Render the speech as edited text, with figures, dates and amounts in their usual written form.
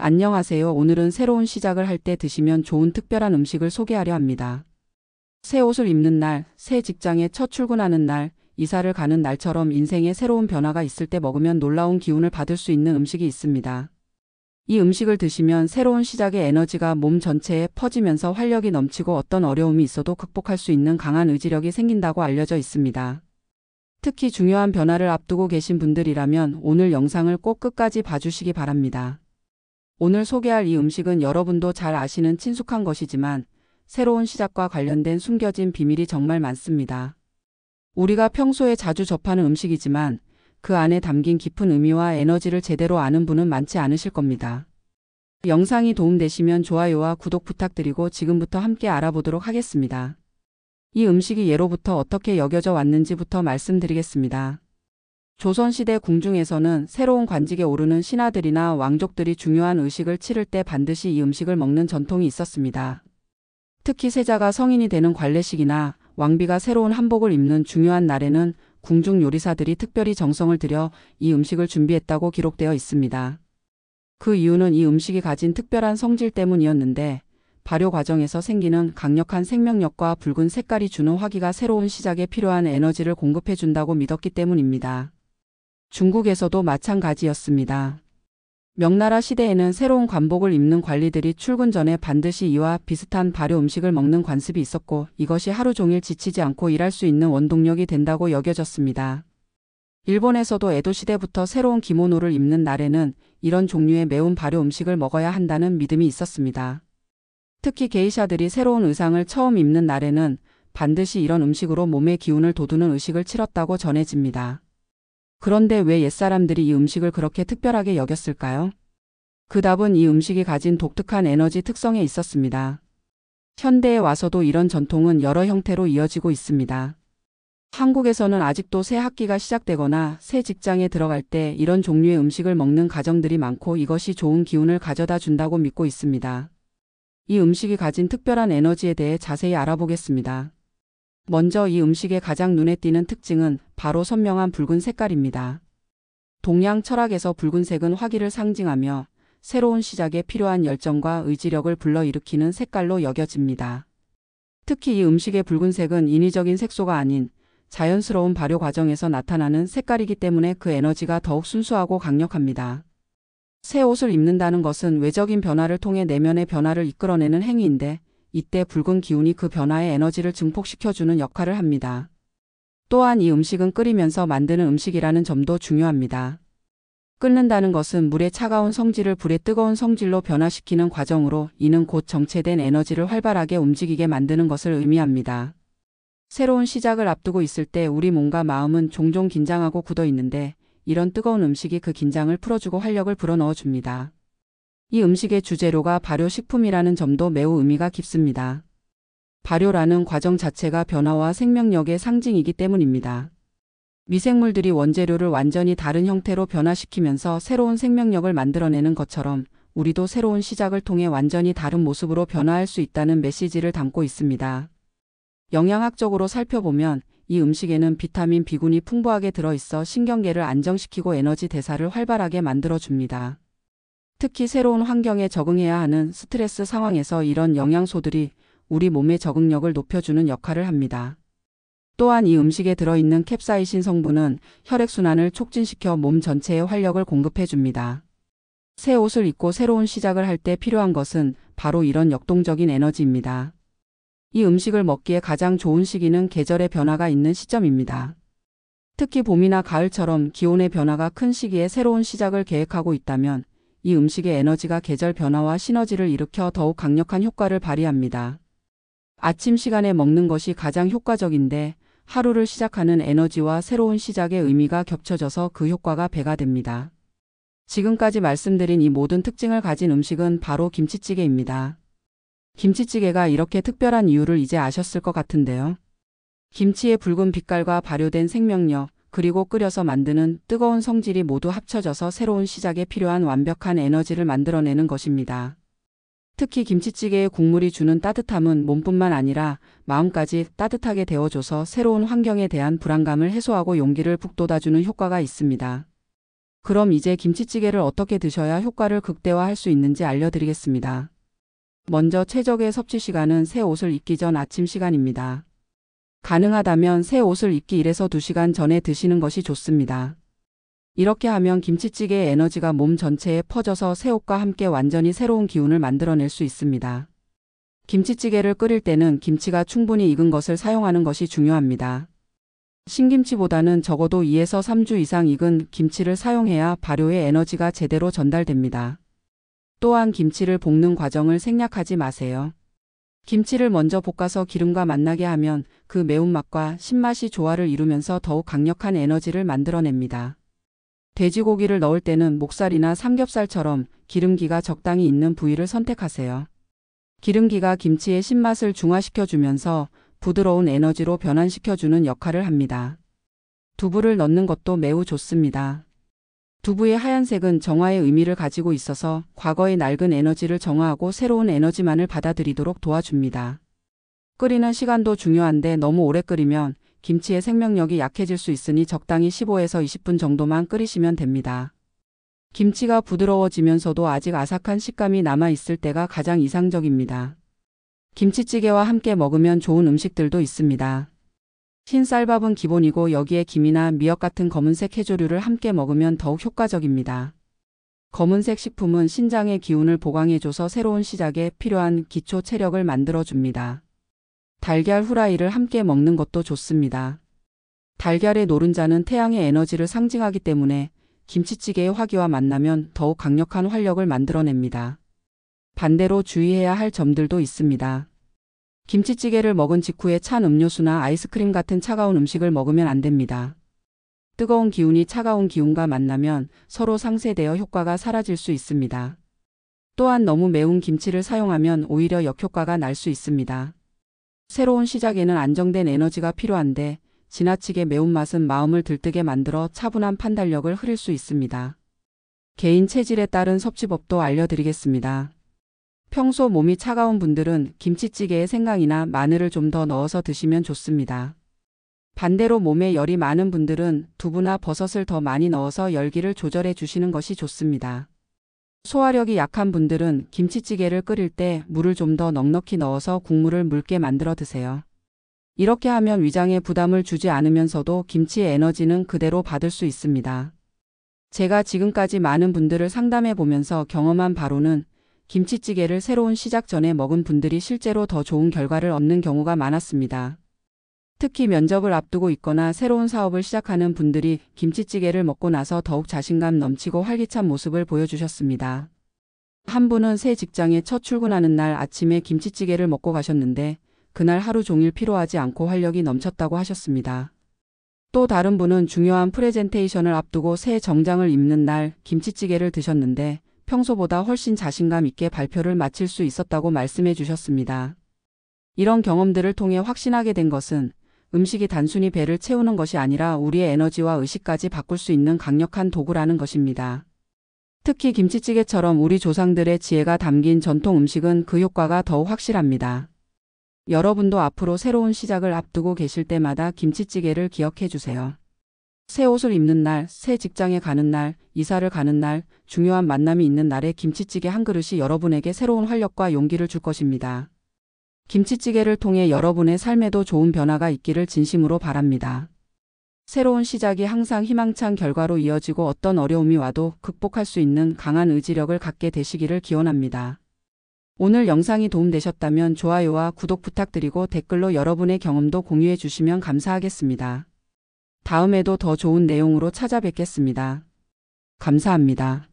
안녕하세요. 오늘은 새로운 시작을 할 때 드시면 좋은 특별한 음식을 소개하려 합니다. 새 옷을 입는 날, 새 직장에 첫 출근하는 날, 이사를 가는 날처럼 인생에 새로운 변화가 있을 때 먹으면 놀라운 기운을 받을 수 있는 음식이 있습니다. 이 음식을 드시면 새로운 시작의 에너지가 몸 전체에 퍼지면서 활력이 넘치고 어떤 어려움이 있어도 극복할 수 있는 강한 의지력이 생긴다고 알려져 있습니다. 특히 중요한 변화를 앞두고 계신 분들이라면 오늘 영상을 꼭 끝까지 봐주시기 바랍니다. 오늘 소개할 이 음식은 여러분도 잘 아시는 친숙한 것이지만 새로운 시작과 관련된 숨겨진 비밀이 정말 많습니다. 우리가 평소에 자주 접하는 음식이지만 그 안에 담긴 깊은 의미와 에너지를 제대로 아는 분은 많지 않으실 겁니다. 영상이 도움되시면 좋아요와 구독 부탁드리고 지금부터 함께 알아보도록 하겠습니다. 이 음식이 예로부터 어떻게 여겨져 왔는지부터 말씀드리겠습니다. 조선시대 궁중에서는 새로운 관직에 오르는 신하들이나 왕족들이 중요한 의식을 치를 때 반드시 이 음식을 먹는 전통이 있었습니다. 특히 세자가 성인이 되는 관례식이나 왕비가 새로운 한복을 입는 중요한 날에는 궁중 요리사들이 특별히 정성을 들여 이 음식을 준비했다고 기록되어 있습니다. 그 이유는 이 음식이 가진 특별한 성질 때문이었는데 발효 과정에서 생기는 강력한 생명력과 붉은 색깔이 주는 화기가 새로운 시작에 필요한 에너지를 공급해 준다고 믿었기 때문입니다. 중국에서도 마찬가지였습니다. 명나라 시대에는 새로운 관복을 입는 관리들이 출근 전에 반드시 이와 비슷한 발효 음식을 먹는 관습이 있었고 이것이 하루 종일 지치지 않고 일할 수 있는 원동력이 된다고 여겨졌습니다. 일본에서도 에도 시대부터 새로운 기모노를 입는 날에는 이런 종류의 매운 발효 음식을 먹어야 한다는 믿음이 있었습니다. 특히 게이샤들이 새로운 의상을 처음 입는 날에는 반드시 이런 음식으로 몸의 기운을 돋우는 의식을 치렀다고 전해집니다. 그런데 왜 옛사람들이 이 음식을 그렇게 특별하게 여겼을까요? 그 답은 이 음식이 가진 독특한 에너지 특성에 있었습니다. 현대에 와서도 이런 전통은 여러 형태로 이어지고 있습니다. 한국에서는 아직도 새 학기가 시작되거나 새 직장에 들어갈 때 이런 종류의 음식을 먹는 가정들이 많고 이것이 좋은 기운을 가져다 준다고 믿고 있습니다. 이 음식이 가진 특별한 에너지에 대해 자세히 알아보겠습니다. 먼저 이 음식의 가장 눈에 띄는 특징은 바로 선명한 붉은 색깔입니다. 동양 철학에서 붉은색은 화기를 상징하며 새로운 시작에 필요한 열정과 의지력을 불러일으키는 색깔로 여겨집니다. 특히 이 음식의 붉은색은 인위적인 색소가 아닌 자연스러운 발효 과정에서 나타나는 색깔이기 때문에 그 에너지가 더욱 순수하고 강력합니다. 새 옷을 입는다는 것은 외적인 변화를 통해 내면의 변화를 이끌어내는 행위인데 이때 붉은 기운이 그 변화의 에너지를 증폭시켜주는 역할을 합니다. 또한 이 음식은 끓이면서 만드는 음식이라는 점도 중요합니다. 끓는다는 것은 물의 차가운 성질을 불의 뜨거운 성질로 변화시키는 과정으로 이는 곧 정체된 에너지를 활발하게 움직이게 만드는 것을 의미합니다. 새로운 시작을 앞두고 있을 때 우리 몸과 마음은 종종 긴장하고 굳어 있는데 이런 뜨거운 음식이 그 긴장을 풀어주고 활력을 불어넣어 줍니다. 이 음식의 주재료가 발효식품이라는 점도 매우 의미가 깊습니다. 발효라는 과정 자체가 변화와 생명력의 상징이기 때문입니다. 미생물들이 원재료를 완전히 다른 형태로 변화시키면서 새로운 생명력을 만들어내는 것처럼 우리도 새로운 시작을 통해 완전히 다른 모습으로 변화할 수 있다는 메시지를 담고 있습니다. 영양학적으로 살펴보면 이 음식에는 비타민 B군이 풍부하게 들어있어 신경계를 안정시키고 에너지 대사를 활발하게 만들어줍니다. 특히 새로운 환경에 적응해야 하는 스트레스 상황에서 이런 영양소들이 우리 몸의 적응력을 높여주는 역할을 합니다. 또한 이 음식에 들어있는 캡사이신 성분은 혈액순환을 촉진시켜 몸 전체에 활력을 공급해줍니다. 새 옷을 입고 새로운 시작을 할 때 필요한 것은 바로 이런 역동적인 에너지입니다. 이 음식을 먹기에 가장 좋은 시기는 계절의 변화가 있는 시점입니다. 특히 봄이나 가을처럼 기온의 변화가 큰 시기에 새로운 시작을 계획하고 있다면 이 음식의 에너지가 계절 변화와 시너지를 일으켜 더욱 강력한 효과를 발휘합니다. 아침 시간에 먹는 것이 가장 효과적인데 하루를 시작하는 에너지와 새로운 시작의 의미가 겹쳐져서 그 효과가 배가 됩니다. 지금까지 말씀드린 이 모든 특징을 가진 음식은 바로 김치찌개입니다. 김치찌개가 이렇게 특별한 이유를 이제 아셨을 것 같은데요. 김치의 붉은 빛깔과 발효된 생명력, 그리고 끓여서 만드는 뜨거운 성질이 모두 합쳐져서 새로운 시작에 필요한 완벽한 에너지를 만들어내는 것입니다. 특히 김치찌개의 국물이 주는 따뜻함은 몸뿐만 아니라 마음까지 따뜻하게 데워줘서 새로운 환경에 대한 불안감을 해소하고 용기를 북돋아주는 효과가 있습니다. 그럼 이제 김치찌개를 어떻게 드셔야 효과를 극대화할 수 있는지 알려드리겠습니다. 먼저 최적의 섭취 시간은 새 옷을 입기 전 아침 시간입니다. 가능하다면 새 옷을 입기 1에서 2시간 전에 드시는 것이 좋습니다. 이렇게 하면 김치찌개의 에너지가 몸 전체에 퍼져서 새 옷과 함께 완전히 새로운 기운을 만들어낼 수 있습니다. 김치찌개를 끓일 때는 김치가 충분히 익은 것을 사용하는 것이 중요합니다. 신김치보다는 적어도 2에서 3주 이상 익은 김치를 사용해야 발효의 에너지가 제대로 전달됩니다. 또한 김치를 볶는 과정을 생략하지 마세요. 김치를 먼저 볶아서 기름과 만나게 하면 그 매운맛과 신맛이 조화를 이루면서 더욱 강력한 에너지를 만들어냅니다. 돼지고기를 넣을 때는 목살이나 삼겹살처럼 기름기가 적당히 있는 부위를 선택하세요. 기름기가 김치의 신맛을 중화시켜주면서 부드러운 에너지로 변환시켜주는 역할을 합니다. 두부를 넣는 것도 매우 좋습니다. 두부의 하얀색은 정화의 의미를 가지고 있어서 과거의 낡은 에너지를 정화하고 새로운 에너지만을 받아들이도록 도와줍니다. 끓이는 시간도 중요한데 너무 오래 끓이면 김치의 생명력이 약해질 수 있으니 적당히 15에서 20분 정도만 끓이시면 됩니다. 김치가 부드러워지면서도 아직 아삭한 식감이 남아있을 때가 가장 이상적입니다. 김치찌개와 함께 먹으면 좋은 음식들도 있습니다. 흰쌀밥은 기본이고 여기에 김이나 미역 같은 검은색 해조류를 함께 먹으면 더욱 효과적입니다. 검은색 식품은 신장의 기운을 보강해줘서 새로운 시작에 필요한 기초 체력을 만들어줍니다. 달걀 후라이를 함께 먹는 것도 좋습니다. 달걀의 노른자는 태양의 에너지를 상징하기 때문에 김치찌개의 화기와 만나면 더욱 강력한 활력을 만들어냅니다. 반대로 주의해야 할 점들도 있습니다. 김치찌개를 먹은 직후에 찬 음료수나 아이스크림 같은 차가운 음식을 먹으면 안 됩니다. 뜨거운 기운이 차가운 기운과 만나면 서로 상쇄되어 효과가 사라질 수 있습니다. 또한 너무 매운 김치를 사용하면 오히려 역효과가 날 수 있습니다. 새로운 시작에는 안정된 에너지가 필요한데 지나치게 매운맛은 마음을 들뜨게 만들어 차분한 판단력을 흐릴 수 있습니다. 개인 체질에 따른 섭취법도 알려드리겠습니다. 평소 몸이 차가운 분들은 김치찌개에 생강이나 마늘을 좀 더 넣어서 드시면 좋습니다. 반대로 몸에 열이 많은 분들은 두부나 버섯을 더 많이 넣어서 열기를 조절해 주시는 것이 좋습니다. 소화력이 약한 분들은 김치찌개를 끓일 때 물을 좀 더 넉넉히 넣어서 국물을 묽게 만들어 드세요. 이렇게 하면 위장에 부담을 주지 않으면서도 김치의 에너지는 그대로 받을 수 있습니다. 제가 지금까지 많은 분들을 상담해 보면서 경험한 바로는 김치찌개를 새로운 시작 전에 먹은 분들이 실제로 더 좋은 결과를 얻는 경우가 많았습니다. 특히 면접을 앞두고 있거나 새로운 사업을 시작하는 분들이 김치찌개를 먹고 나서 더욱 자신감 넘치고 활기찬 모습을 보여주셨습니다. 한 분은 새 직장에 첫 출근하는 날 아침에 김치찌개를 먹고 가셨는데 그날 하루 종일 피로하지 않고 활력이 넘쳤다고 하셨습니다. 또 다른 분은 중요한 프레젠테이션을 앞두고 새 정장을 입는 날 김치찌개를 드셨는데 평소보다 훨씬 자신감 있게 발표를 마칠 수 있었다고 말씀해 주셨습니다. 이런 경험들을 통해 확신하게 된 것은 음식이 단순히 배를 채우는 것이 아니라 우리의 에너지와 의식까지 바꿀 수 있는 강력한 도구라는 것입니다. 특히 김치찌개처럼 우리 조상들의 지혜가 담긴 전통 음식은 그 효과가 더욱 확실합니다. 여러분도 앞으로 새로운 시작을 앞두고 계실 때마다 김치찌개를 기억해 주세요. 새 옷을 입는 날, 새 직장에 가는 날, 이사를 가는 날, 중요한 만남이 있는 날에 김치찌개 한 그릇이 여러분에게 새로운 활력과 용기를 줄 것입니다. 김치찌개를 통해 여러분의 삶에도 좋은 변화가 있기를 진심으로 바랍니다. 새로운 시작이 항상 희망찬 결과로 이어지고 어떤 어려움이 와도 극복할 수 있는 강한 의지력을 갖게 되시기를 기원합니다. 오늘 영상이 도움되셨다면 좋아요와 구독 부탁드리고 댓글로 여러분의 경험도 공유해 주시면 감사하겠습니다. 다음에도 더 좋은 내용으로 찾아뵙겠습니다. 감사합니다.